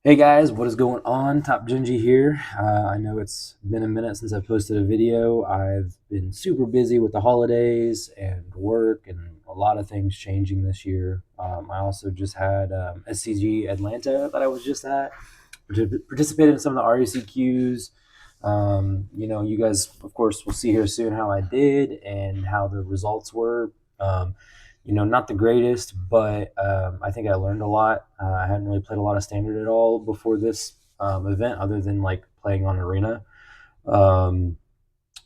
Hey guys, what is going on? Top Gingy here. I know it's been a minute since I've posted a video. I've been super busy with the holidays and work and a lot of things changing this year. I also just had SCG Atlanta that I was just at. Participated in some of the RECQs. You guys, of course, will see here soon how I did and how the results were. Not the greatest, but I think I learned a lot. I hadn't really played a lot of standard at all before this event, other than like playing on arena. Um,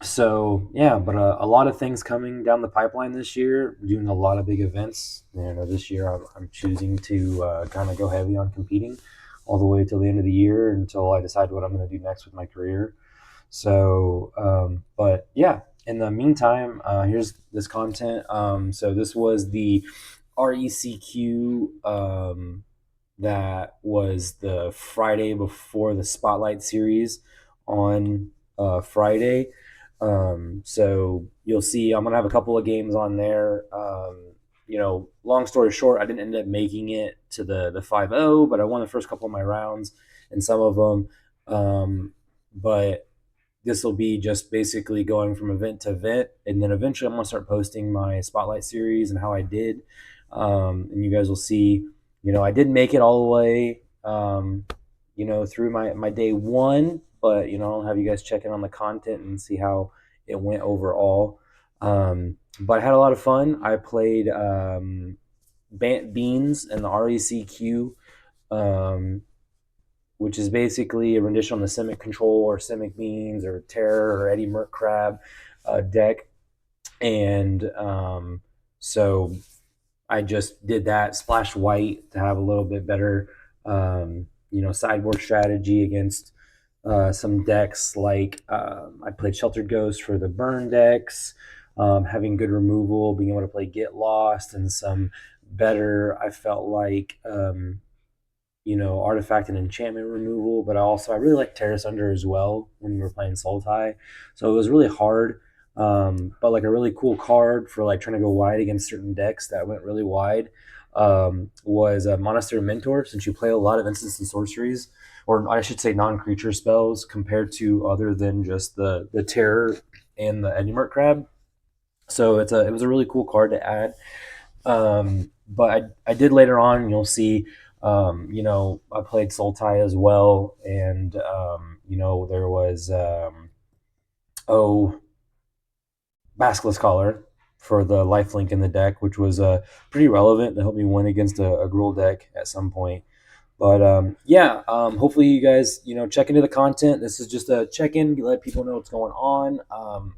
so yeah, but a lot of things coming down the pipeline this year. Doing a lot of big events. This year I'm choosing to kind of go heavy on competing all the way till the end of the year until I decide what I'm going to do next with my career. So, but yeah, in the meantime, here's this content. So this was the RECQ that was the Friday before the Spotlight series on Friday. So you'll see I'm gonna have a couple of games on there. Long story short, I didn't end up making it to the 5-0, but I won the first couple of my rounds in some of them. But this will be just basically going from event to event, and then eventually I'm gonna start posting my Spotlight series and how I did. And you guys will see. I did make it all the way. Through my day one, but I'll have you guys check in on the content and see how it went overall. But I had a lot of fun. I played Bant Beans and the RECQ, um, which is basically a rendition on the Simic Control or Simic Beans or Terror or Eddie Merc Crab deck. And so I just did that, splash white to have a little bit better, sideboard strategy against some decks like I played Sheltered Ghost for the burn decks, having good removal, being able to play Get Lost, and some better, I felt like, artifact and enchantment removal. But I really like Terrace Under as well when we were playing Sultai. So it was really hard, but like a really cool card for like trying to go wide against certain decks that went really wide was a Monastery Mentor. Since you play a lot of instants and sorceries, or I should say non-creature spells, compared to other than just the Terror and the Enumert Crab. So it was a really cool card to add. But I did later on. You'll see. I played Sultai as well, and there was oh Basilisk Collar for the lifelink in the deck, which was pretty relevant to help me win against a Gruul deck at some point. But hopefully you guys check into the content. This is just a check in, let people know what's going on.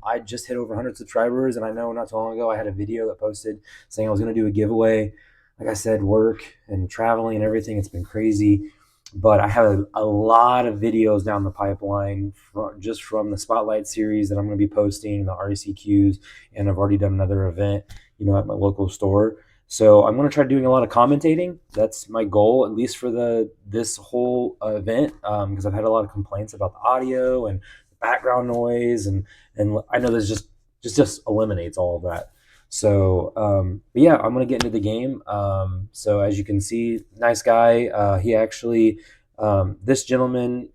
I just hit over 100 subscribers, and I know not too long ago I had a video that posted saying I was going to do a giveaway. Like I said, work and traveling and everything, it's been crazy. But I have a lot of videos down the pipeline just from the Spotlight series that I'm going to be posting, the RECQs, and I've already done another event, at my local store. So I'm going to try doing a lot of commentating. That's my goal, at least for this whole event, because I've had a lot of complaints about the audio and background noise, and I know this just eliminates all of that. So, but yeah, I'm gonna get into the game. So as you can see, nice guy. He actually, this gentleman,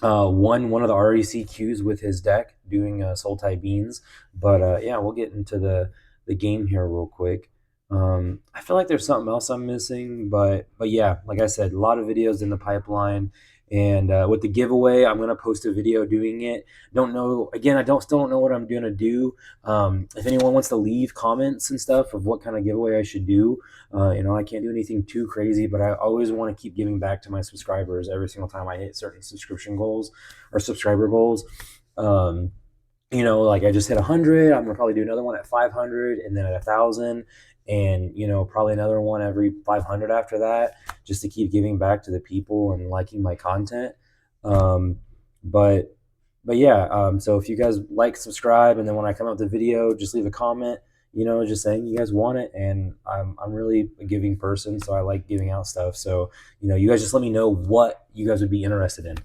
won one of the RECQs with his deck doing Sultai Beans. But yeah, we'll get into the game here real quick. I feel like there's something else I'm missing, but yeah, like I said, a lot of videos in the pipeline. And with the giveaway, I'm gonna post a video doing it. Don't know. Again, I don't still don't know what I'm gonna do. If anyone wants to leave comments and stuff of what kind of giveaway I should do, I can't do anything too crazy, but I always want to keep giving back to my subscribers every single time I hit certain subscription goals or subscriber goals. Like I just hit 100. I'm gonna probably do another one at 500, and then at 1,000, and probably another one every 500 after that, just to keep giving back to the people and liking my content. Um, but but yeah, so if you guys like, subscribe, and then when I come up with the video, just leave a comment, just saying you guys want it. And I'm really a giving person, so I like giving out stuff. So you guys just let me know what you guys would be interested in,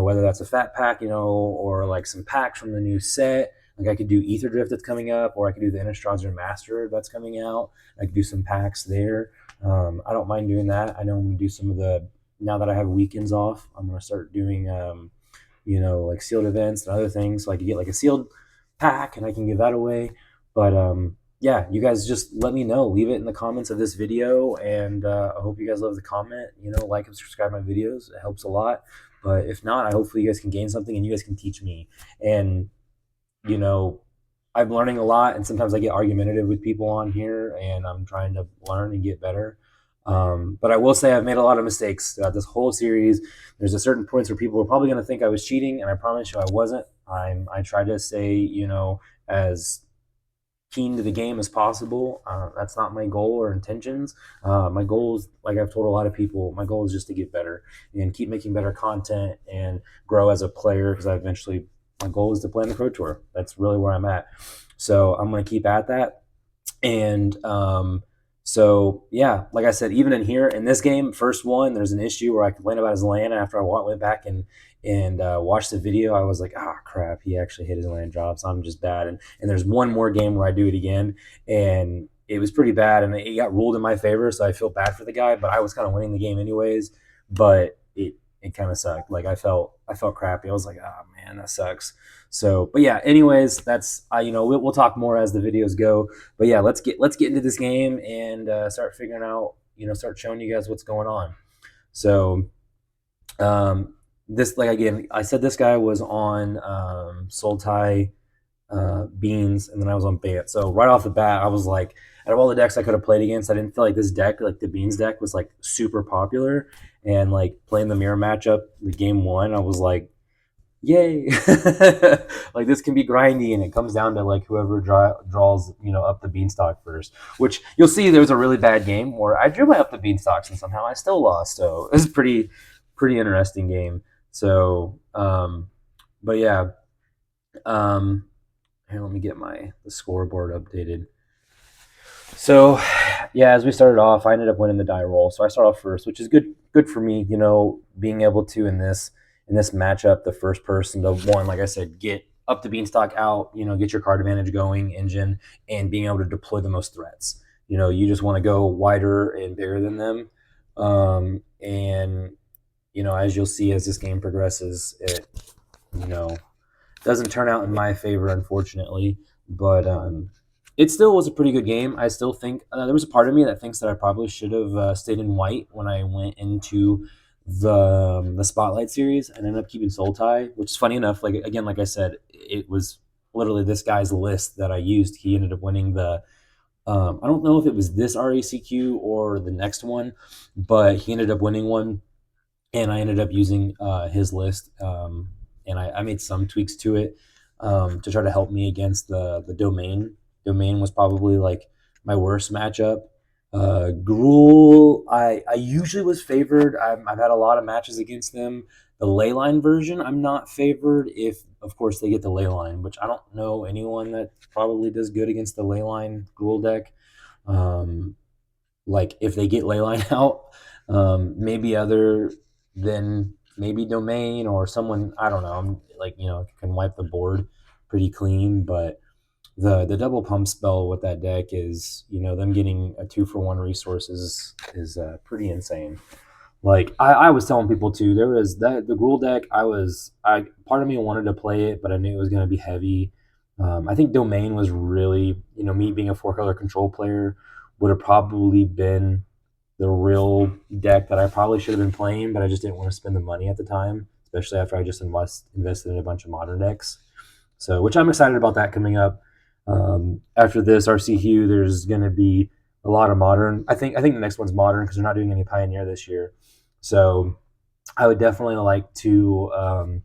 whether that's a fat pack, or like some packs from the new set. Like I could do Ether Drift that's coming up, or I could do the Innistrad Master that's coming out. I could do some packs there. I don't mind doing that. I know I'm gonna do some of the now that I have weekends off, I'm gonna start doing like sealed events and other things, so I can get like a sealed pack and I can give that away. But yeah, you guys just let me know. Leave it in the comments of this video, and I hope you guys love the comment. Like and subscribe my videos. It helps a lot. But if not, I hopefully you guys can gain something and you guys can teach me. And you know, I'm learning a lot, and sometimes I get argumentative with people on here, and I'm trying to learn and get better. But I will say I've made a lot of mistakes throughout this whole series. There's a certain points where people are probably going to think I was cheating, and I promise you I wasn't. I try to stay, as keen to the game as possible. That's not my goal or intentions. My goal is, like I've told a lot of people, my goal is just to get better and keep making better content and grow as a player, because my goal is to play on the Pro Tour. That's really where I'm at. So I'm going to keep at that. And so, yeah, like I said, even in here, in this game, first one, there's an issue where I complained about his land. After I went back and watched the video, I was like, crap, he actually hit his land drops. I'm just bad. And there's one more game where I do it again, and it was pretty bad, and it got ruled in my favor, so I feel bad for the guy, but I was kind of winning the game anyways. But it kind of sucked. Like I felt crappy. I was like, oh man, that sucks. So, but yeah, anyways, that's we'll talk more as the videos go. But yeah, let's get into this game and start figuring out, start showing you guys what's going on. So, this, like, again, I said this guy was on Sultai, Beans, and then I was on Bant. So right off the bat, I was like, out of all the decks I could have played against, I didn't feel like this deck, like the Beans deck, was like super popular. And like playing the mirror matchup, the game one, I was like, yay! Like this can be grindy, and it comes down to like whoever draws up the beanstalk first. Which you'll see, there was a really bad game where I drew my up the beanstalks and somehow I still lost. So it was a pretty interesting game. So, but yeah, here, let me get the scoreboard updated. So, yeah, as we started off, I ended up winning the die roll. So I start off first, which is good for me. Being able to in this matchup, the first person to one, like I said, get up the beanstalk out. Get your card advantage going, engine, and being able to deploy the most threats. You just want to go wider and bigger than them. And as you'll see as this game progresses, it doesn't turn out in my favor, unfortunately. But it still was a pretty good game. I still think there was a part of me that thinks that I probably should have stayed in white when I went into the Spotlight series and ended up keeping Sultai, which is funny enough. Like, again, like I said, it was literally this guy's list that I used. He ended up winning the I don't know if it was this RECQ or the next one, but he ended up winning one, and I ended up using his list. And I made some tweaks to it to try to help me against the domain. Domain was probably like my worst matchup. Gruul, I usually was favored. I've had a lot of matches against them. The Leyline version, I'm not favored if, of course, they get the Leyline, which I don't know anyone that probably does good against the Leyline Gruul deck. Like, if they get Leyline out, maybe other than maybe Domain or someone, I don't know, like, can wipe the board pretty clean. But the double pump spell with that deck is, them getting a 2-for-1 resource is pretty insane. Like, I was telling people too, there was the Gruul deck. Part of me wanted to play it, but I knew it was going to be heavy. I think Domain was really, me being a 4-color control player, would have probably been the real deck that I probably should have been playing, but I just didn't want to spend the money at the time, especially after I just invested in a bunch of modern decks. So, which I'm excited about that coming up. After this RCQ, there's going to be a lot of modern. I think the next one's modern because they're not doing any Pioneer this year. So I would definitely like to,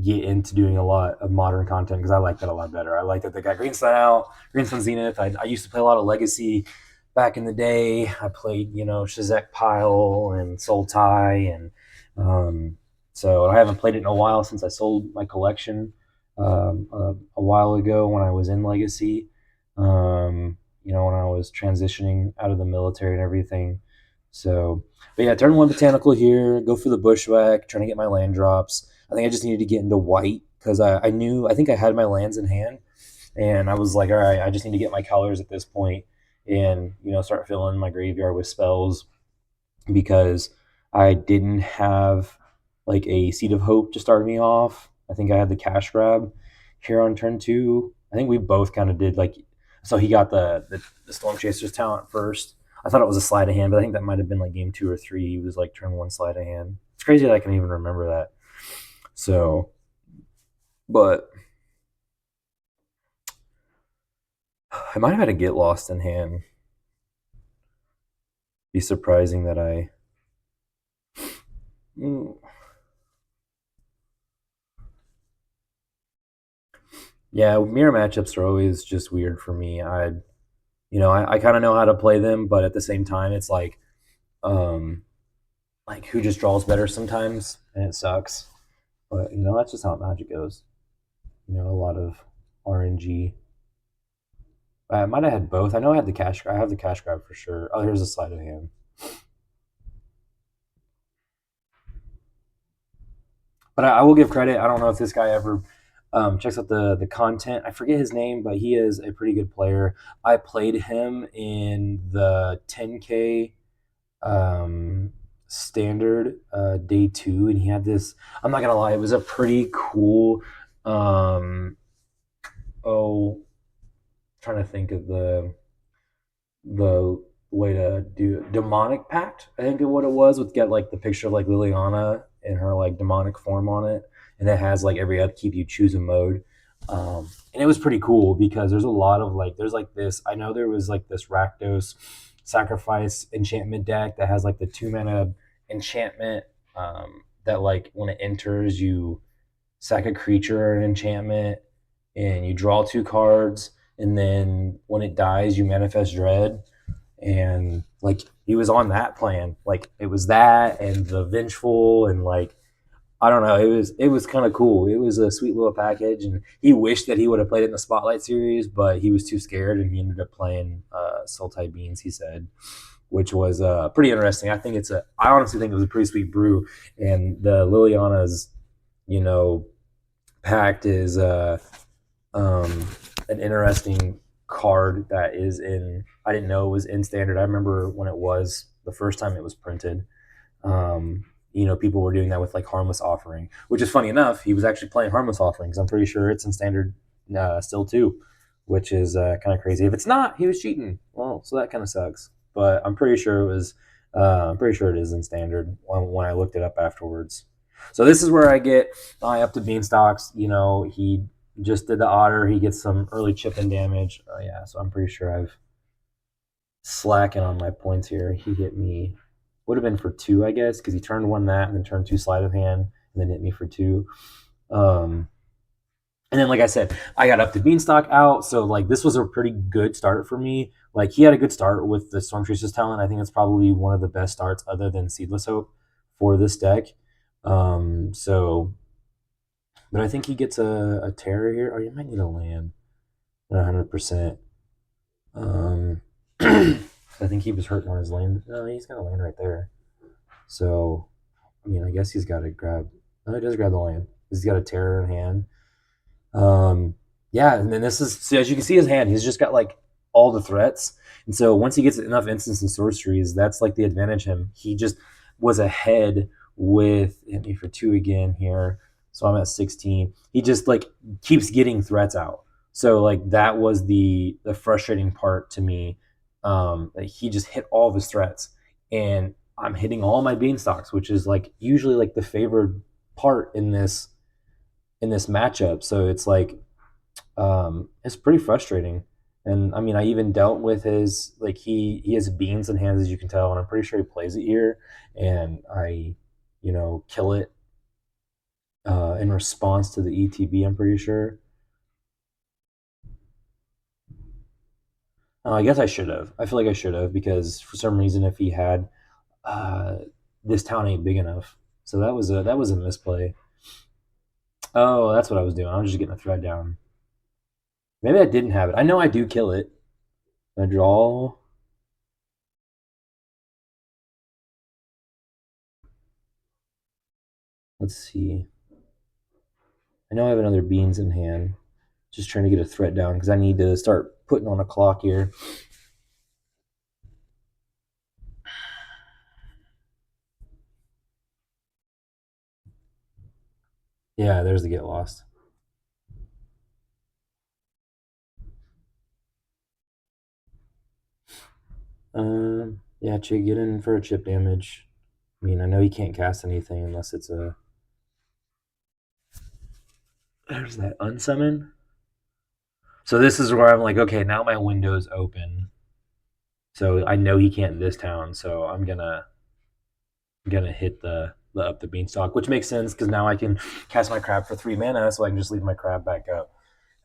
get into doing a lot of modern content because I like that a lot better. I like that they got Greenstone out, Greenstone Zenith. I used to play a lot of Legacy back in the day. I played, Shizek Pile and Sultai, and so I haven't played it in a while since I sold my collection a while ago when I was in Legacy. When I was transitioning out of the military and everything. So, but yeah, turn 1 botanical here, go for the bushwhack, trying to get my land drops. I think I just needed to get into white because I think I had my lands in hand, and I was like, all right, I just need to get my colors at this point and, start filling my graveyard with spells. because I didn't have like a Seed of Hope to start me off. I think I had the cash grab here on turn 2. I think we both kind of did like, so he got the Storm Chaser's talent first. I thought it was a sleight of hand, but I think that might have been like game 2 or 3. He was like turn 1 sleight of hand. It's crazy that I can even remember that. So, but I might have had to get lost in hand. Be surprising that I. Yeah, mirror matchups are always just weird for me. I kind of know how to play them, but at the same time, it's um, like who just draws better sometimes, and it sucks. But that's just how Magic goes. A lot of RNG. I might have had both. I know I had the cash. I have the cash grab for sure. Oh, here's a sleight of hand. But I will give credit. I don't know if this guy ever checks out the content. I forget his name, but he is a pretty good player. I played him in the 10K standard day 2, and he had this. I'm not gonna lie, it was a pretty cool. Oh, trying to think of the way to do demonic pact. I think of what it was with get like the picture of like Liliana and her like demonic form on it, and it has like every upkeep you choose a mode. And it was pretty cool because there's a lot of like there's like this. I know there was like this Rakdos sacrifice enchantment deck that has like the 2 mana enchantment that like when it enters you sack a creature or an enchantment and you draw 2 cards, and then when it dies you manifest dread. And like he was on that plan, like it was that and the vengeful, and like I don't know, it was kind of cool. It was a sweet little package, and he wished that he would have played it in the Spotlight series, but he was too scared, and he ended up playing Sultai Beans, he said, which was pretty interesting. I honestly think it was a pretty sweet brew, and the Liliana's you know pact is an interesting card that is in. I didn't know it was in standard. I remember when it was the first time it was printed. People were doing that with like Harmless Offering, which is funny enough. He was actually playing Harmless Offering because I'm pretty sure it's in standard still too, which is kind of crazy. If it's not, he was cheating. Well, so that kind of sucks. But I'm pretty sure it was. I'm pretty sure it is in standard when I looked it up afterwards. So this is where I get up to Beanstalks. He just did the otter. He gets some early chip in damage. Yeah, so I'm pretty sure I've slacking on my points here. He hit me, would have been for 2, I guess, because he turned 1 that and then turned 2 sleight of hand and then hit me for 2. And then, like I said, I got up to Beanstalk out. So, like, this was a pretty good start for me. Like, he had a good start with the Storm Chaser's talent. I think it's probably one of the best starts other than Seedless Hope for this deck. But I think he gets a terror here. Oh, you might need a land. Not 100%. I think he was hurting on his land. No, he's got a land right there. So, I guess he's got to grab. No, he does grab the land. He's got a terror in hand. Yeah, and then this is, so as you can see his hand, he's just got like all the threats. And so once he gets enough instants and sorceries, that's like the advantage him. He just was ahead with, hit me for 2 again here. So I'm at 16. He just like keeps getting threats out. So like that was the frustrating part to me. That he just hit all of his threats, and I'm hitting all my beanstalks, which is like usually like the favored part in this matchup. So it's like it's pretty frustrating. And I even dealt with his like he has beans in hands, as you can tell, and I'm pretty sure he plays it here, and I kill it in response to the ETB. I'm pretty sure. I guess I should have. I feel like I should have, because for some reason, if he had, uh, this town ain't big enough. So that was a misplay. Oh, that's what I was doing. I was just getting a thread down. Maybe I didn't have it. I know I do kill it. I draw. Let's see. I know I have another beans in hand. Just trying to get a threat down because I need to start putting on a clock here. Yeah, there's the get lost. Yeah, get in for a chip damage. I mean, I know he can't cast anything unless it's a. There's that unsummon. So this is where I'm like, okay, now my window's open. So I know he can't this town, so I'm gonna hit the up the beanstalk, which makes sense because now I can cast my crab for 3 mana, so I can just leave my crab back up.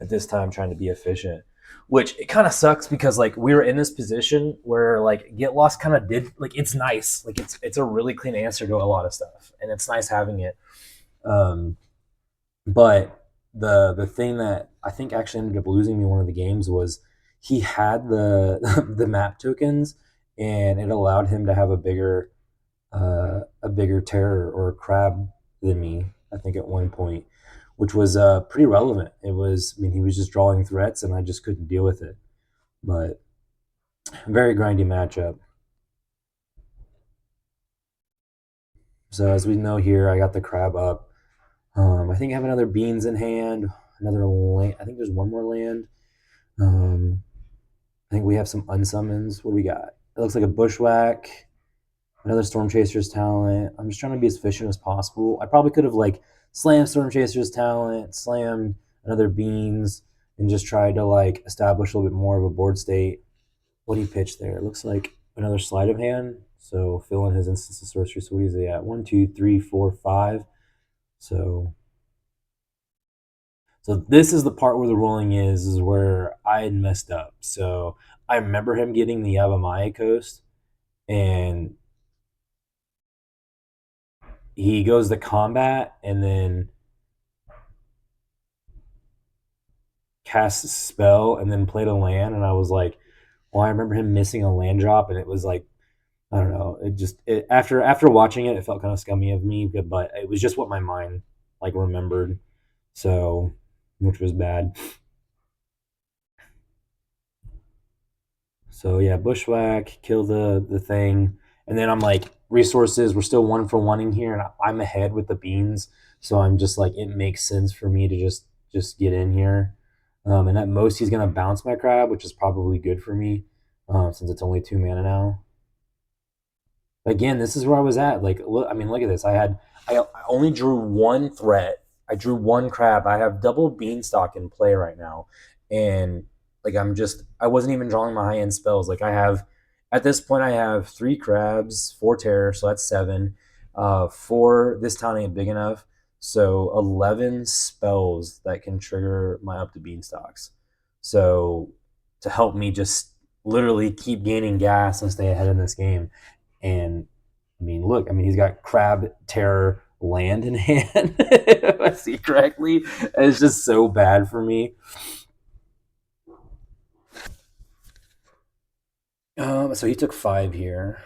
At this time, trying to be efficient, which it kind of sucks because like we were in this position where like get lost kind of did like it's nice, like it's a really clean answer to a lot of stuff, and it's nice having it. Um, but the thing that I think actually ended up losing me one of the games was he had the the map tokens, and it allowed him to have a bigger terror or crab than me. I think at one point, which was pretty relevant. It was, I mean, he was just drawing threats, and I just couldn't deal with it. But very grindy matchup. So as we know here, I got the crab up. I think I have another beans in hand. Another land. I think there's one more land. Um, I think we have some unsummons. What do we got? It looks like a bushwhack. Another Storm Chaser's talent. I'm just trying to be as efficient as possible. I probably could have like slammed Storm Chaser's talent, slammed another Beans, and just tried to like establish a little bit more of a board state. What do you pitch there? It looks like another sleight of hand. So fill in his instance of sorcery. So what is he at? 1, 2, 3, 4, 5. So this is the part where the rolling is where I had messed up. So I remember him getting the Yavimaya Coast, and he goes to combat and then casts a spell and then played a land, and I was like, well, I remember him missing a land drop, and it was like, I don't know, after watching it, it felt kind of scummy of me, but it was just what my mind like remembered, so which was bad. So yeah, bushwhack, kill the thing, and then I'm like, resources. We're still one for oneing here, and I'm ahead with the beans. So I'm just like, it makes sense for me to just get in here. And at most, he's gonna bounce my crab, which is probably good for me, since it's only 2 mana now. Again, this is where I was at. Like, look, I mean, look at this. I only drew one threat. I drew one crab. I have double beanstalk in play right now, and like I wasn't even drawing my high end spells. Like I have, at this point, I have 3 crabs, 4 terror, so that's 7. 4. This town ain't big enough, so 11 spells that can trigger my up to beanstalks. So to help me just literally keep gaining gas and stay ahead in this game. And I mean, look, I mean, he's got crab terror land in hand. If I see correctly, it's just so bad for me. So he took 5 here.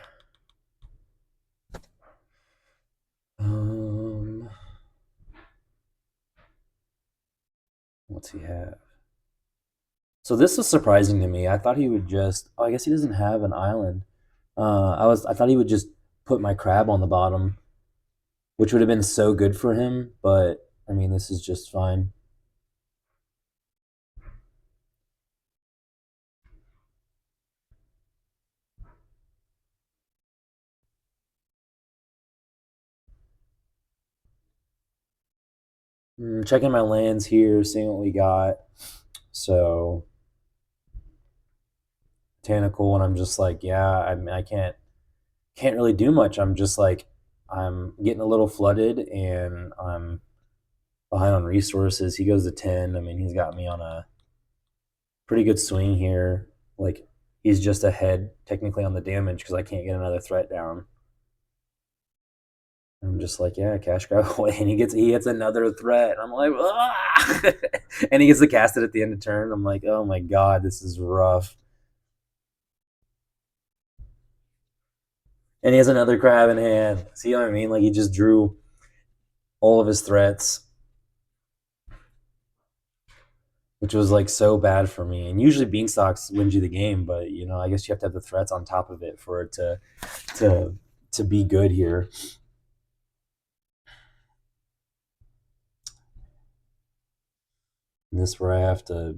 What's he have? So this was surprising to me. I thought he would just. Oh, I guess he doesn't have an island. I thought he would just put my crab on the bottom, which would have been so good for him. But I mean, this is just fine. Checking my lands here, seeing what we got. So Tentacle, and I'm just like, yeah, I mean, I can't really do much. I'm just like, I'm getting a little flooded, and I'm behind on resources. He goes to 10. I mean, he's got me on a pretty good swing here. Like, he's just ahead technically on the damage because I can't get another threat down. I'm just like, yeah, cash grab away, and he gets another threat, and I'm like, ah! And he gets to cast it at the end of turn. I'm like, oh my god, this is rough. And he has another crab in hand. See what I mean? Like, he just drew all of his threats, which was like so bad for me. And usually Beanstalks wins you the game, but you know, I guess you have to have the threats on top of it for it to to be good here. And this is where I have to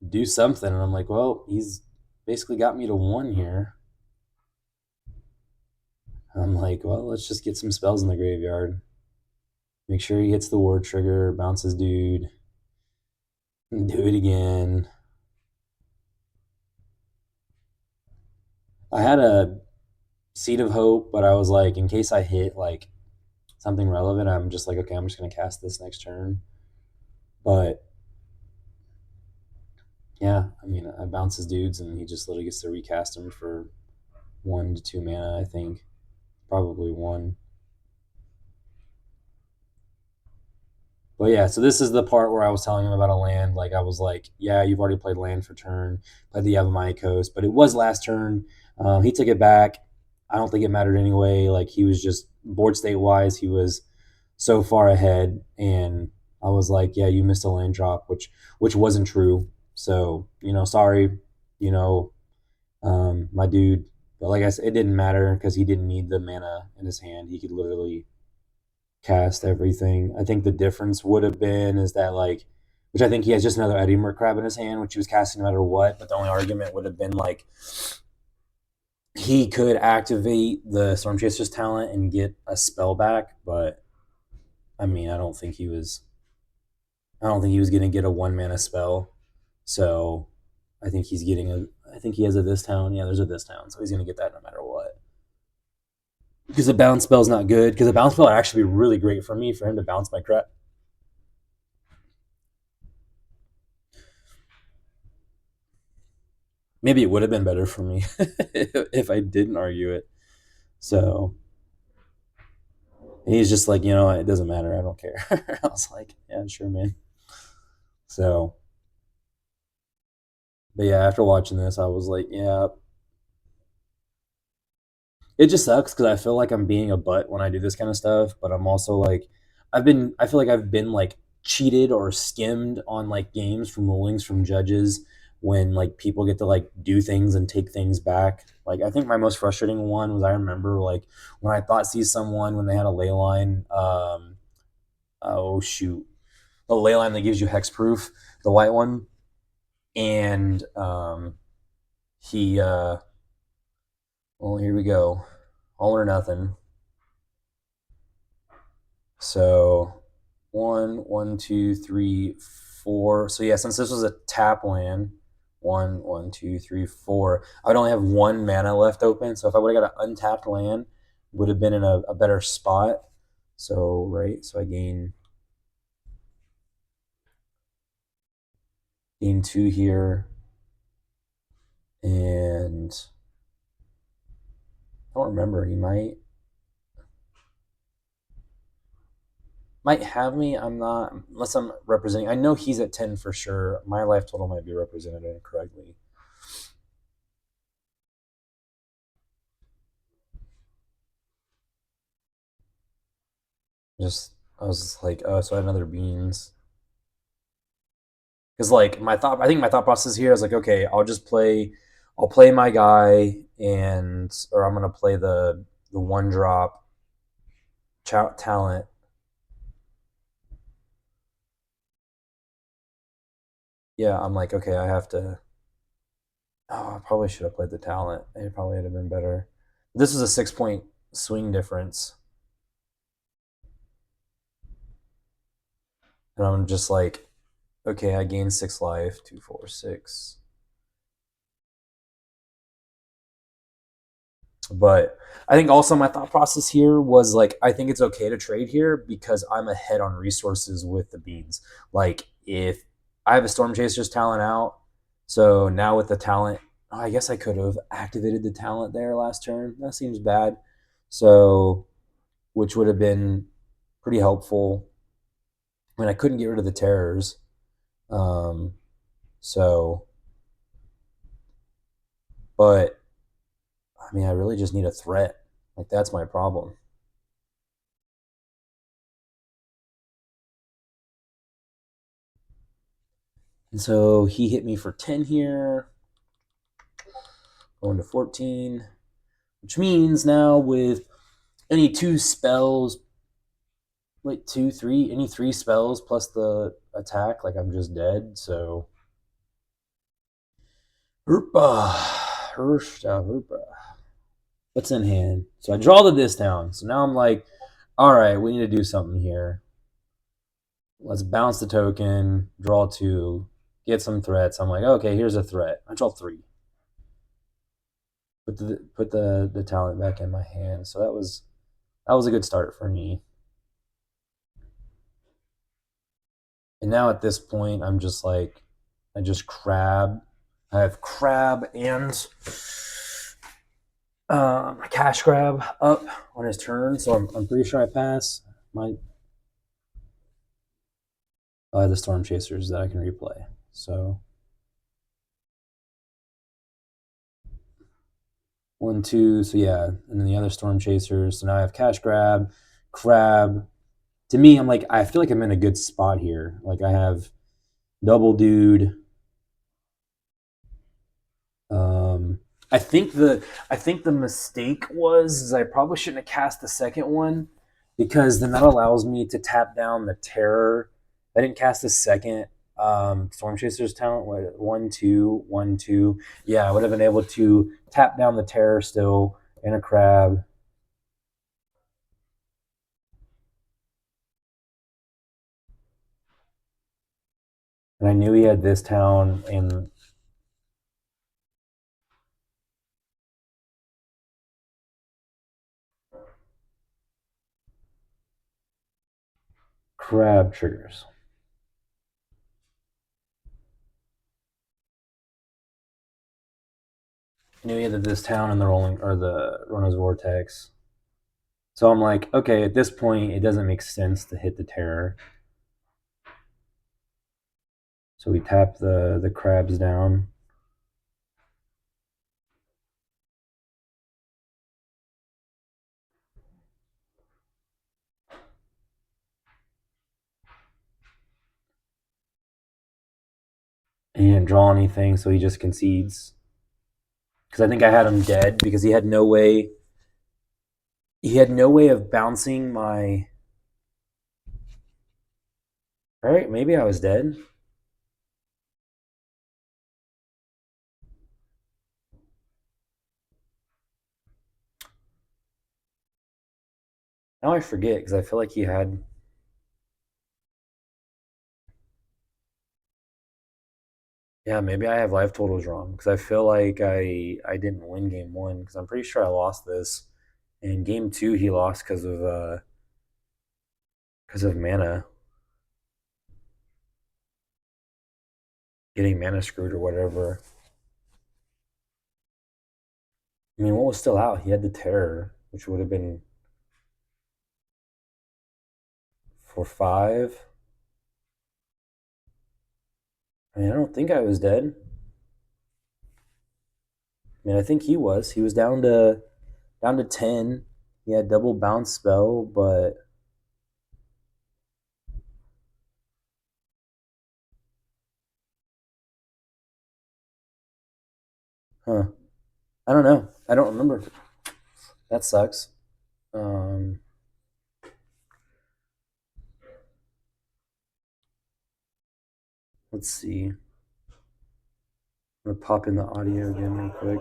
do something. And I'm like, well, he's basically got me to 1 here. I'm like, well, let's just get some spells in the graveyard. Make sure he hits the war trigger, bounces dude, and do it again. I had a seed of hope, but I was like, in case I hit like something relevant, I'm just like, okay, I'm just gonna cast this next turn. But yeah, I mean, I bounce his dudes, and he just literally gets to recast them for 1 to 2 mana. I think probably 1. But yeah, so this is the part where I was telling him about a land. Like I was like, yeah, you've already played land for turn, played the Yavimaya Coast, but it was last turn. He took it back. I don't think it mattered anyway. Like he was just board state wise, he was so far ahead, and I was like, yeah, you missed a land drop, which wasn't true. So sorry, you know, my dude. But like I said, it didn't matter because he didn't need the mana in his hand. He could literally cast everything. I think the difference would have been is that like, which I think he has just another Eddiemere Crab in his hand, which he was casting no matter what. But the only argument would have been like he could activate the Storm Chaser's talent and get a spell back. But I mean, I don't think he was going to get a 1 mana spell. So I think he's getting a. I think he has a this town. Yeah, there's a this town, so he's going to get that no matter what. Because the bounce spell's not good. Because the bounce spell would actually be really great for me, for him to bounce my crap. Maybe it would have been better for me if I didn't argue it. So he's just like, it doesn't matter. I don't care. I was like, yeah, sure, man. So, but yeah, after watching this, I was like, yeah, it just sucks because I feel like I'm being a butt when I do this kind of stuff, but I'm also like, I feel like I've been like cheated or skimmed on like games from rulings from judges when like people get to like do things and take things back. Like I think my most frustrating one was I remember like when I thought see someone when they had a ley line, oh shoot, the ley line that gives you hexproof, the white one, and he well here we go, all or nothing. So 1, 2, 3, 4. So yeah, since this was a tap land, 1, 2, 3, 4. I would only have 1 mana left open. So if I would have got an untapped land, would have been in a better spot. So right, so I gain 2 here, and I don't remember. He might have me. I'm not, unless I'm representing. I know he's at 10 for sure. My life total might be represented incorrectly. I was just like, oh, so I had another beans. Because like I think my thought process here is like, okay, I'll play my guy, or I'm gonna play the 1-drop talent. Yeah, I'm like, okay, I have to. Oh, I probably should have played the talent. It probably would have been better. This is a 6-point swing difference, and I'm just like, okay, I gain 6 life, 2, 4, 6. But I think also my thought process here was like, I think it's okay to trade here because I'm ahead on resources with the beans. Like, if I have a Storm Chaser's talent out, so now with the talent, I guess I could have activated the talent there last turn. That seems bad. So, which would have been pretty helpful. I mean, I couldn't get rid of the terrors. Um, so, but I mean, I really just need a threat. Like, that's my problem. And so he hit me for 10 here, going to 14, which means now with any 2 spells, wait, 2, 3, any 3 spells plus the attack, like I'm just dead. So what's in hand? So I draw this down. So now I'm like, all right, we need to do something here. Let's bounce the token, draw 2, get some threats. I'm like, okay, here's a threat. I draw 3. Put the talent back in my hand. So that was a good start for me. And now at this point, I'm just like, I just crab. I have crab and cash grab up on his turn, so I'm pretty sure I pass. I have the storm chasers that I can replay. So 1, 2, so yeah, and then the other storm chasers. So now I have cash grab, crab. To me, I'm like, I feel like I'm in a good spot here. Like I have double dude. I think the mistake was I probably shouldn't have cast the second one, because then that allows me to tap down the terror. I didn't cast the second Storm Chaser's talent. 1, 2, 1, 2. Yeah, I would have been able to tap down the terror still and a crab. And I knew he had this town and crab triggers. I knew he had this town and the rolling or the Rona's Vortex. So I'm like, okay, at this point, it doesn't make sense to hit the terror. So we tap the crabs down. And he didn't draw anything, so he just concedes. Because I think I had him dead because he had no way. He had no way of bouncing my. All right, maybe I was dead. Now I forget because I feel like he had. Yeah, maybe I have life totals wrong because I feel like I didn't win game 1 because I'm pretty sure I lost this. In game 2 he lost because of mana, getting mana screwed or whatever. I mean, what was still out? He had the terror, which would have been for 5. I mean, I don't think I was dead. I mean, I think he was. He was down to 10. He had double bounce spell, but huh. I don't know. I don't remember. That sucks. Let's see. I'm gonna pop in the audio again real quick.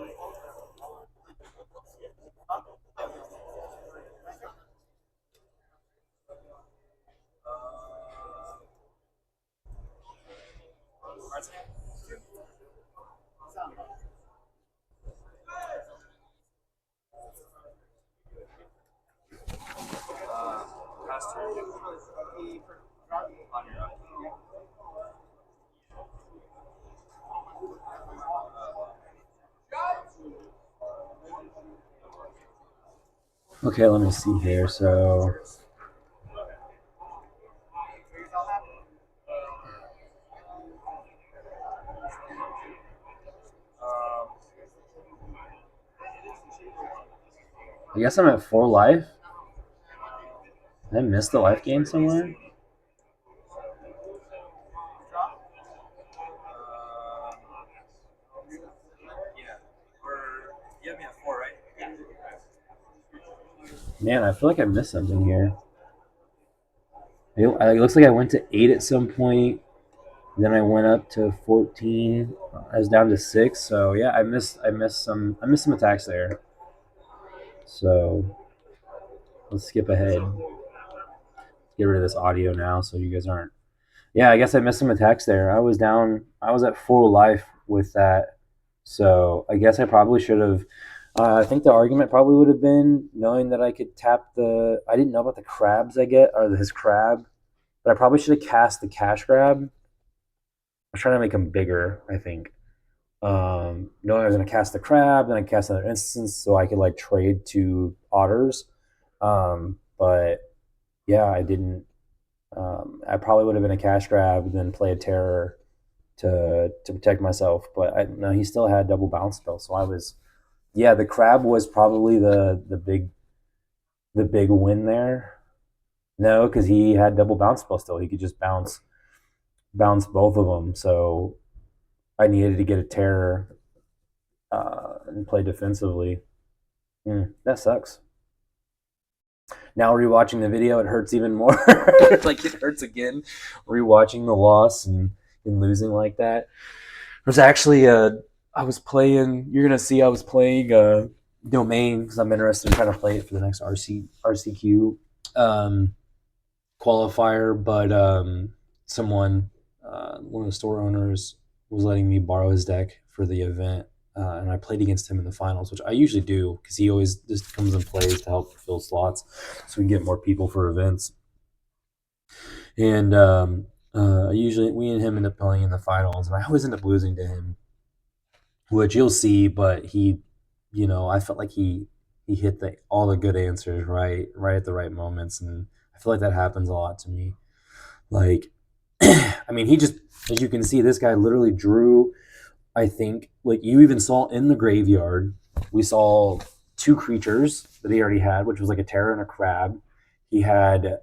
Okay, let me see here. So I guess I'm at 4 life. Did I miss the life gain somewhere? Man, I feel like I missed something here. It looks like I went to 8 at some point. Then I went up to 14. I was down to 6. So yeah, I missed some attacks there. So let's skip ahead. Get rid of this audio now so you guys aren't. Yeah, I guess I missed some attacks there. I was down. I was at full life with that. So I guess I probably should have. I think the argument probably would have been knowing that I could tap the. I didn't know about the crabs I get or his crab, but I probably should have cast the cash grab. I was trying to make him bigger. I think. Knowing I was going to cast the crab, then I cast another instance so I could like trade to otters. But yeah, I didn't. I probably would have been a cash grab, then play a terror to protect myself. But no, he still had double bounce spell, so I was. Yeah, the crab was probably the big win there. No, because he had double bounce spell still. He could just bounce both of them. So I needed to get a terror and play defensively. That sucks. Now rewatching the video, it hurts even more. Like it hurts again, rewatching the loss and losing like that. There's actually I was playing. You're gonna see I was playing Domain because I'm interested in trying to play it for the next RCQ um, qualifier. But someone, one of the store owners, was letting me borrow his deck for the event, and I played against him in the finals, which I usually do because he always just comes and plays to help fill slots, so we can get more people for events. And usually we and him end up playing in the finals, and I always end up losing to him, which you'll see. But I felt like he hit all the good answers right at the right moments, and I feel like that happens a lot to me. Like, I mean, he just, as you can see, this guy literally drew. I think, like you even saw in the graveyard, we saw two creatures that he already had, which was like a terror and a crab. He had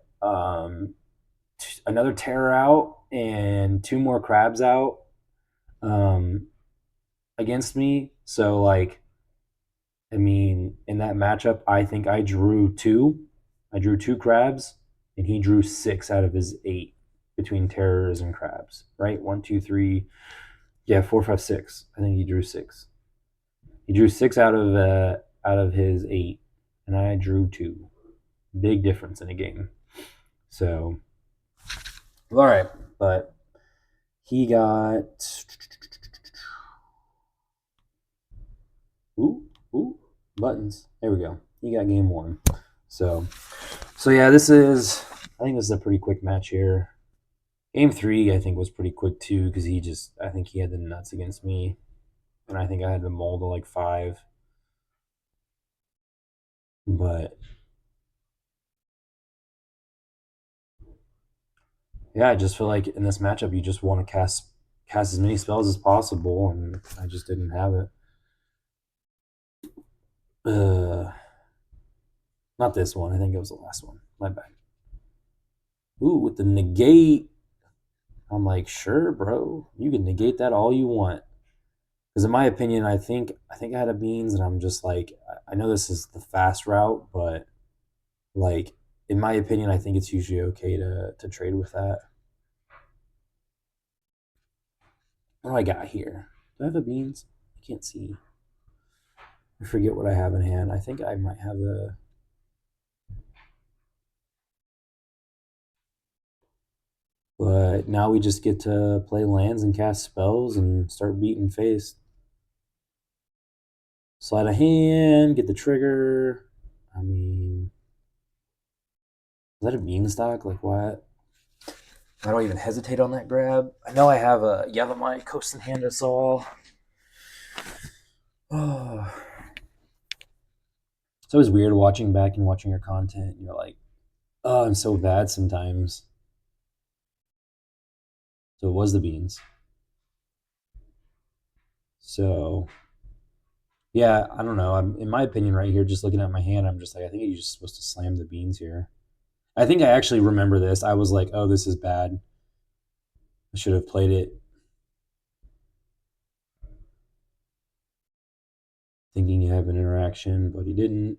another terror out and two more crabs out um, against me. So, like, I mean, in that matchup, I think I drew two. I drew two crabs, and he drew six out of his eight between terrors and crabs. Right? One, two, three. Yeah, four, five, six. I think he drew six. He drew six out of his eight, and I drew two. Big difference in a game. So, all right, but he got ooh buttons. There we go. He got game one. So yeah, this is. I think this is a pretty quick match here. Game three, I think, was pretty quick too because I think he had the nuts against me, and I think I had the mold to like 5. But yeah, I just feel like in this matchup, you just want to cast as many spells as possible, and I just didn't have it. Not this one. I think it was the last one. My bad. Ooh, with the negate, I'm like, sure, bro, you can negate that all you want. Because in my opinion, I think I had a beans, and I'm just like, I know this is the fast route, but like in my opinion, I think it's usually okay to trade with that. What do I got here? Do I have a beans? I can't see. I forget what I have in hand. I think I might have a. But now we just get to play lands and cast spells and start beating face. Slide a hand, get the trigger. I mean, is that a beanstalk? Like what? I don't even hesitate on that grab. I know I have a Yavimaya Coast in hand us all. Oh. It's always weird watching back and watching your content. And you're like, oh, I'm so bad sometimes. So it was the beans. So yeah, I don't know. In my opinion, right here, just looking at my hand, I'm just like, I think you're just supposed to slam the beans here. I think I actually remember this. I was like, oh, this is bad. I should have played it thinking you have an interaction, but he didn't.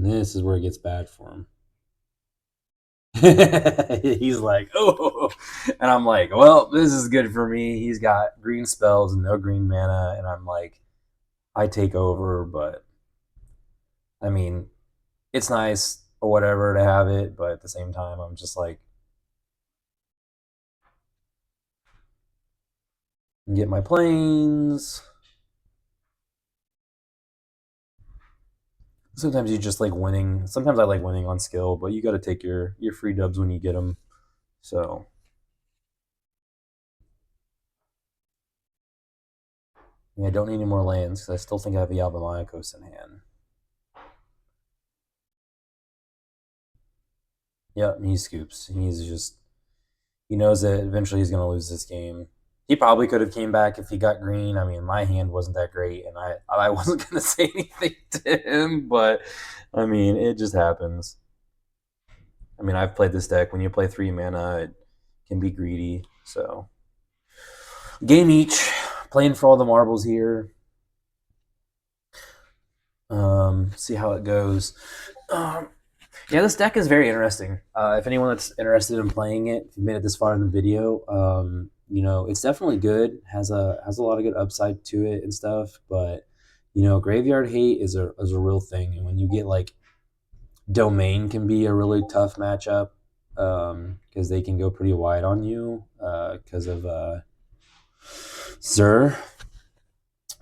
And this is where it gets bad for him. He's like, oh, and I'm like, well, this is good for me. He's got green spells and no green mana, and I'm like, I take over, but I mean, it's nice or whatever to have it, but at the same time, I'm just like, get my planes. Sometimes you just like winning. Sometimes I like winning on skill, but you got to take your free dubs when you get them. So yeah, I don't need any more lands because I still think I have a Yalbamayakos in hand. Yep, he scoops. He knows that eventually he's going to lose this game. He probably could have came back if he got green. I mean, my hand wasn't that great, and I wasn't going to say anything to him, but I mean, it just happens. I mean, I've played this deck. When you play 3 mana, it can be greedy. So, game each. Playing for all the marbles here. See how it goes. Yeah, this deck is very interesting. If anyone that's interested in playing it, if you made it this far in the video, it's definitely good. Has a lot of good upside to it and stuff. But graveyard hate is a real thing, and when you get like domain can be a really tough matchup because they can go pretty wide on you because of Zur.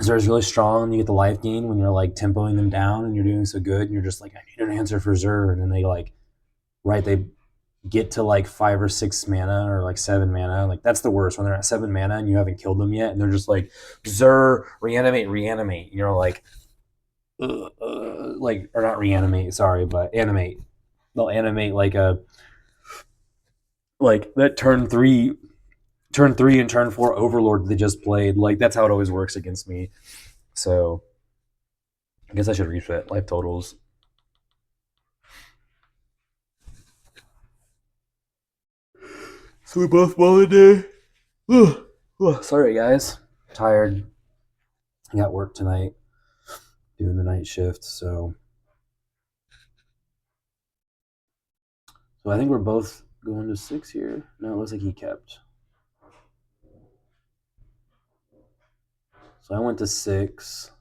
Zur's really strong, and you get the life gain when you're like tempoing them down and you're doing so good, and you're just like, I need an answer for Zur, and then they get to like 5 or 6 mana or like 7 mana. Like that's the worst when they're at 7 mana and you haven't killed them yet, and they're just like Zur, reanimate. And you're like, like, or not reanimate, sorry, but animate. They'll animate like that turn 3 and turn 4 Overlord they just played. Like that's how it always works against me. So I guess I should reset life totals. So we both won today. Sorry guys, tired. I got work tonight, doing the night shift. So I think we're both going to 6 here. No, it looks like he kept. So I went to 6.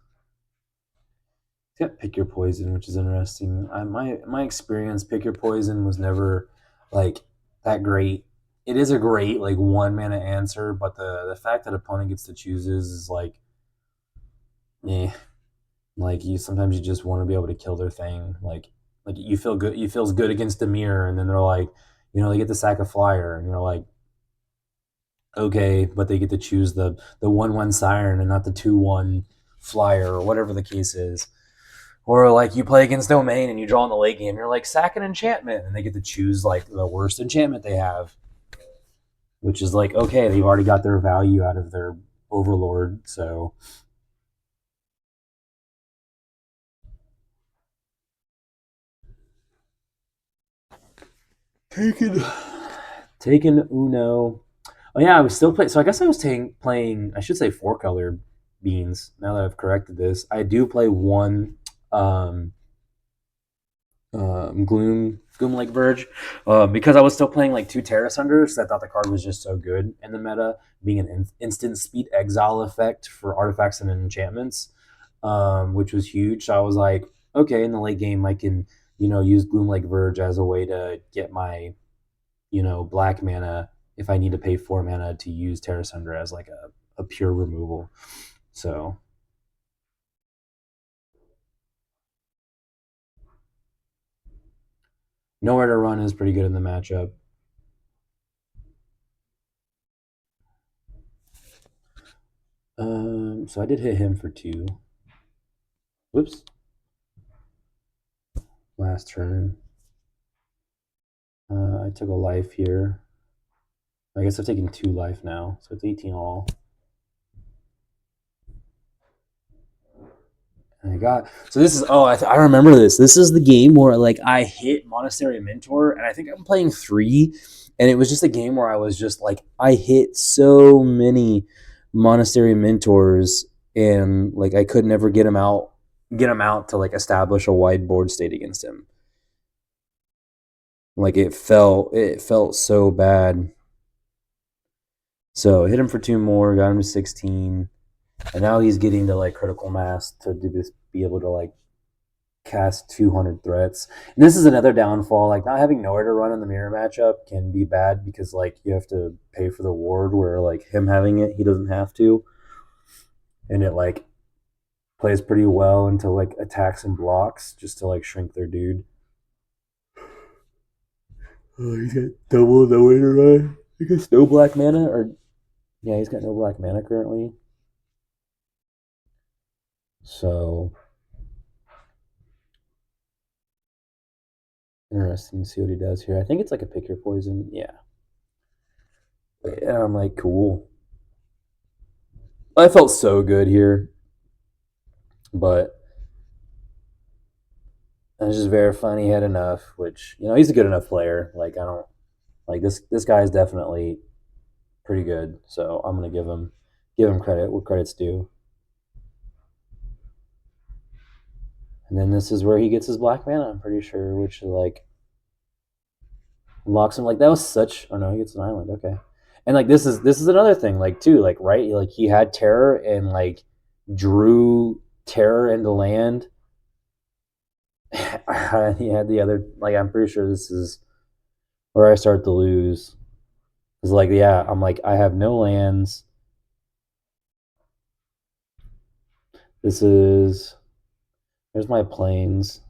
He's got pick your poison, which is interesting. My experience, pick your poison was never like that great. It is a great like 1 mana answer, but the fact that opponent gets to choose is like, like sometimes you just want to be able to kill their thing. Like you feel good. You feels good against the mirror, and then they're like, they get the sack of flyer, and you're like, okay, but they get to choose the 1/1 siren and not the 2/1 flyer or whatever the case is. Or like you play against domain and you draw in the late game, you're like sack an enchantment, and they get to choose like the worst enchantment they have, which is like, okay, they've already got their value out of their overlord. So taking Uno. Oh yeah, I was still playing. So I guess I was playing. I should say 4-color beans. Now that I've corrected this, I do play one Gloom Lake Verge because I was still playing like 2 Terra Sunders. I thought the card was just so good in the meta, being an instant speed exile effect for artifacts and enchantments, which was huge. So I was like, okay, in the late game, I can use Gloom Lake Verge as a way to get my black mana if I need to pay 4 mana to use Terra Sunder as like a pure removal. So Nowhere to Run is pretty good in the matchup. So I did hit him for 2. Whoops. Last turn. I took a life here. I guess I've taken 2 life now, so it's 18 all. And I got this is I remember this. This is the game where like I hit Monastery Mentor, and I think I'm playing 3, and it was just a game where I was just like I hit so many Monastery Mentors, and like I could never get them out get him out to like establish a wide board state against him. Like it felt so bad. So hit him for 2 more, got him to 16, and now he's getting to like critical mass to do this, be able to like cast 200 threats. And this is another downfall. Like not having nowhere to run in the mirror matchup can be bad because like you have to pay for the ward, where like him having it, he doesn't have to, and it like plays pretty well into like attacks and blocks just to like shrink their dude. Oh, he's got double nowhere to run. I guess no black mana, or yeah, he's got no black mana currently. So interesting to see what he does here. I think it's like a pick your poison. Yeah. But yeah, I'm like, cool. I felt so good here. But it's just verifying he had enough, which, you know, he's a good enough player. Like I don't like this guy is definitely pretty good. So I'm gonna give him credit what credit's due. And then this is where he gets his black mana, I'm pretty sure, which like unlocks him. Like that was such. Oh no, he gets an island. Okay, and like this is another thing. Like too, like right, like he had terror and like drew terror into land. He had the other. Like I'm pretty sure this is where I start to lose. It's like yeah, I'm like I have no lands. This is there's my plains.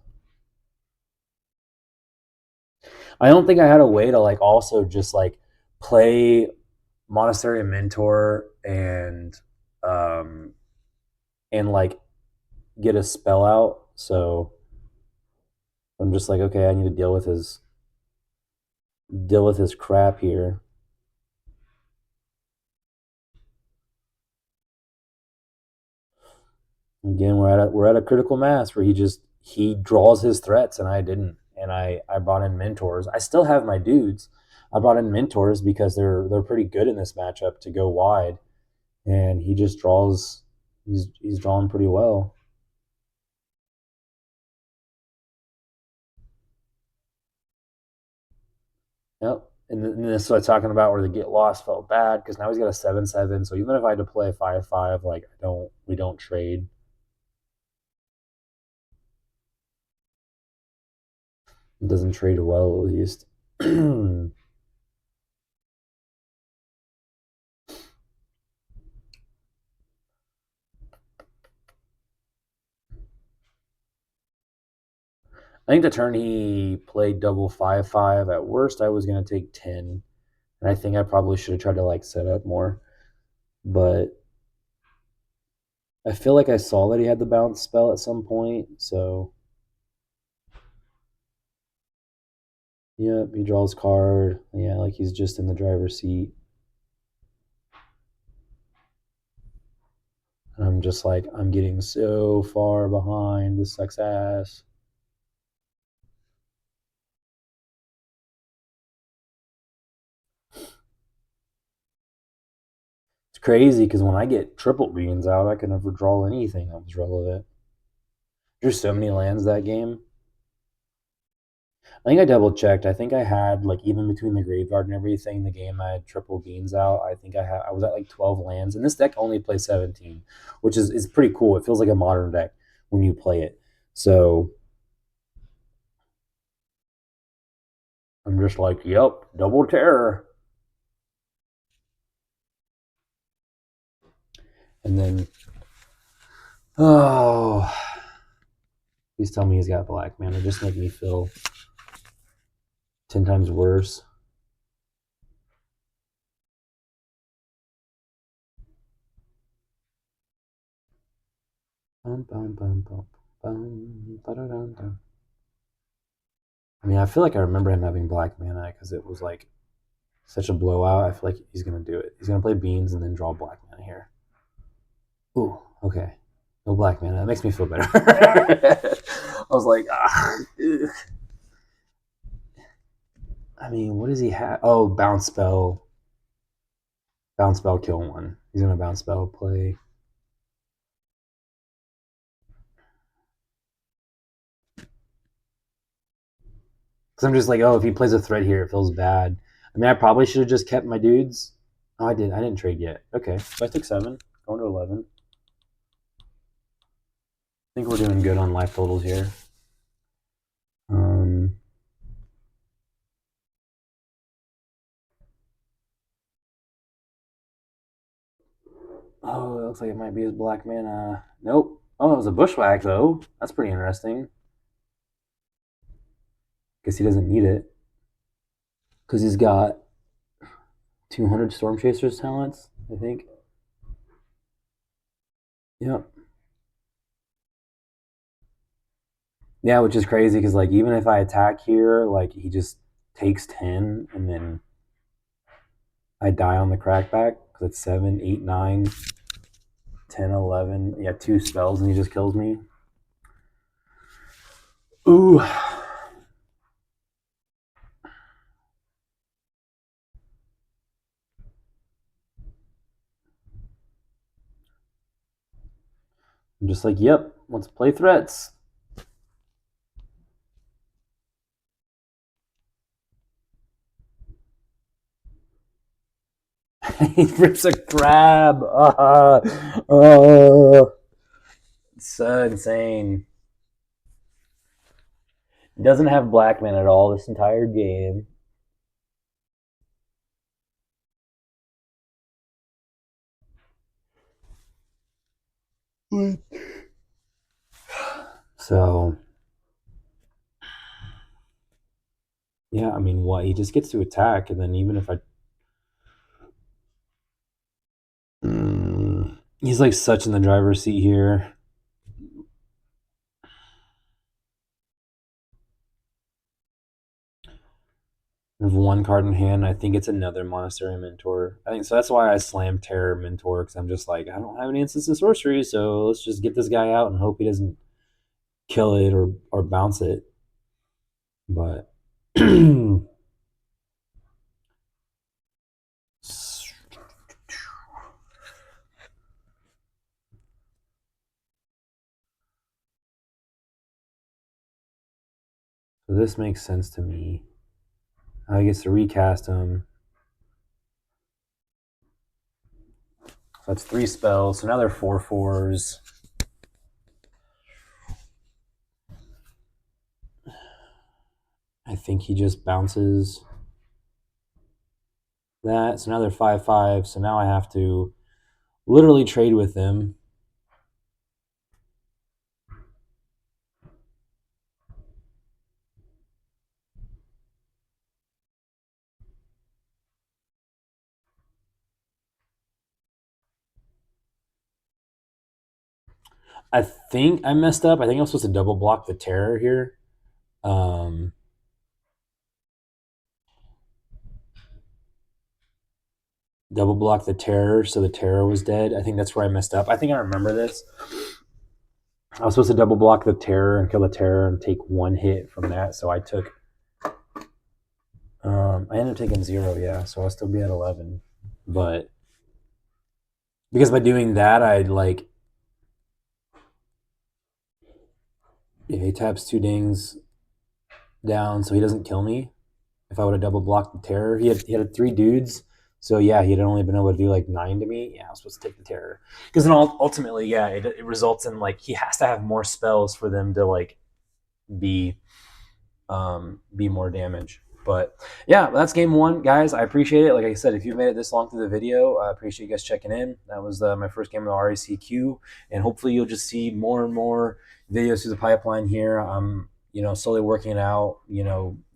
I don't think I had a way to like also just like play Monastery and Mentor um and like get a spell out. So I'm just like, okay, I need to deal with his crap here. Again, we're at a critical mass where he draws his threats and I didn't. And I brought in mentors. I still have my dudes. I brought in mentors because they're pretty good in this matchup to go wide. And he just draws he's drawn pretty well. Yep. And this is what I'm talking about where the get lost felt bad because now he's got a 7/7. So even if I had to play 5/5, like we don't trade. It doesn't trade well at least. I think the turn he played double 5/5. At worst, I was gonna take 10, and I think I probably should have tried to like set up more. But I feel like I saw that he had the bounce spell at some point. So yep, he draws card. Yeah, like he's just in the driver's seat. And I'm just like, I'm getting so far behind. This sucks ass. It's crazy because when I get triple beans out, I can never draw anything that was relevant. There's so many lands that game. I think I double checked. I think I had like even between the graveyard and everything, the game I had triple beans out. I think I was at like 12 lands, and this deck only plays 17, which is pretty cool. It feels like a modern deck when you play it. So I'm just like, yep, double terror. And then oh, please tell me he's got black mana. Just make me feel 10 times worse. I mean, I feel like I remember him having black mana because it was like such a blowout. I feel like he's gonna do it. He's gonna play beans and then draw black mana here. Ooh, okay. No black mana. That makes me feel better. I was like, ugh. I mean, what does he have? Oh, bounce spell. Bounce spell, kill one. He's gonna bounce spell play. I'm just like, oh, if he plays a threat here, it feels bad. I mean, I probably should have just kept my dudes. Oh, I did. I didn't trade yet. Okay, so I took 7, going to 11. I think we're doing good on life totals here. Oh, it looks like it might be his black mana. Nope. Oh, it was a bushwhack though. That's pretty interesting. Guess he doesn't need it because he's got 200 Storm Chasers talents, I think. Yep. Yeah, which is crazy because like even if I attack here, like he just takes 10 and then I die on the crackback because it's 7, 8, 9, 10, 11. Yeah, 2 spells and he just kills me. Ooh. I'm just like, yep, let's play threats. He rips a crab. It's so insane. He doesn't have Blackman at all this entire game. So, yeah, I mean, what? He just gets to attack, and then even if I. He's like such in the driver's seat here. I have 1 card in hand. I think it's another Monastery Mentor. I think so. That's why I slammed Terror Mentor because I'm just like, I don't have any instants of sorcery, so let's just get this guy out and hope he doesn't kill it or bounce it. But so this makes sense to me. I get to recast him. So that's 3 spells. So now they're 4/4s. I think he just bounces that. So now they're 5/5. So now I have to literally trade with them. I think I messed up. I think I was supposed to double block the Terror here. Double block the Terror, so the Terror was dead. I think that's where I messed up. I think I remember this. I was supposed to double block the Terror and kill the Terror and take 1 hit from that. So I took. I ended up taking 0, yeah. So I'll still be at 11, but because by doing that, I'd like. Yeah, he taps 2 dings down, so he doesn't kill me. If I would have double blocked the Terror, he had 3 dudes. So yeah, he had only been able to do like 9 to me. Yeah, I was supposed to take the Terror because then ultimately, yeah, it results in like he has to have more spells for them to like be more damage. But yeah, that's game 1, guys. I appreciate it. Like I said, if you've made it this long through the video, I appreciate you guys checking in. That was my first game of the RECQ, and hopefully you'll just see more and more videos through the pipeline here. I'm slowly working it out.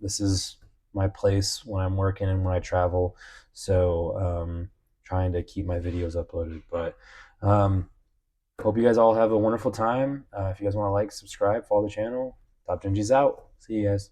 This is my place when I'm working and when I travel, so trying to keep my videos uploaded. But hope you guys all have a wonderful time. If you guys want to like, subscribe, follow the channel. Top Genji's out. See you guys.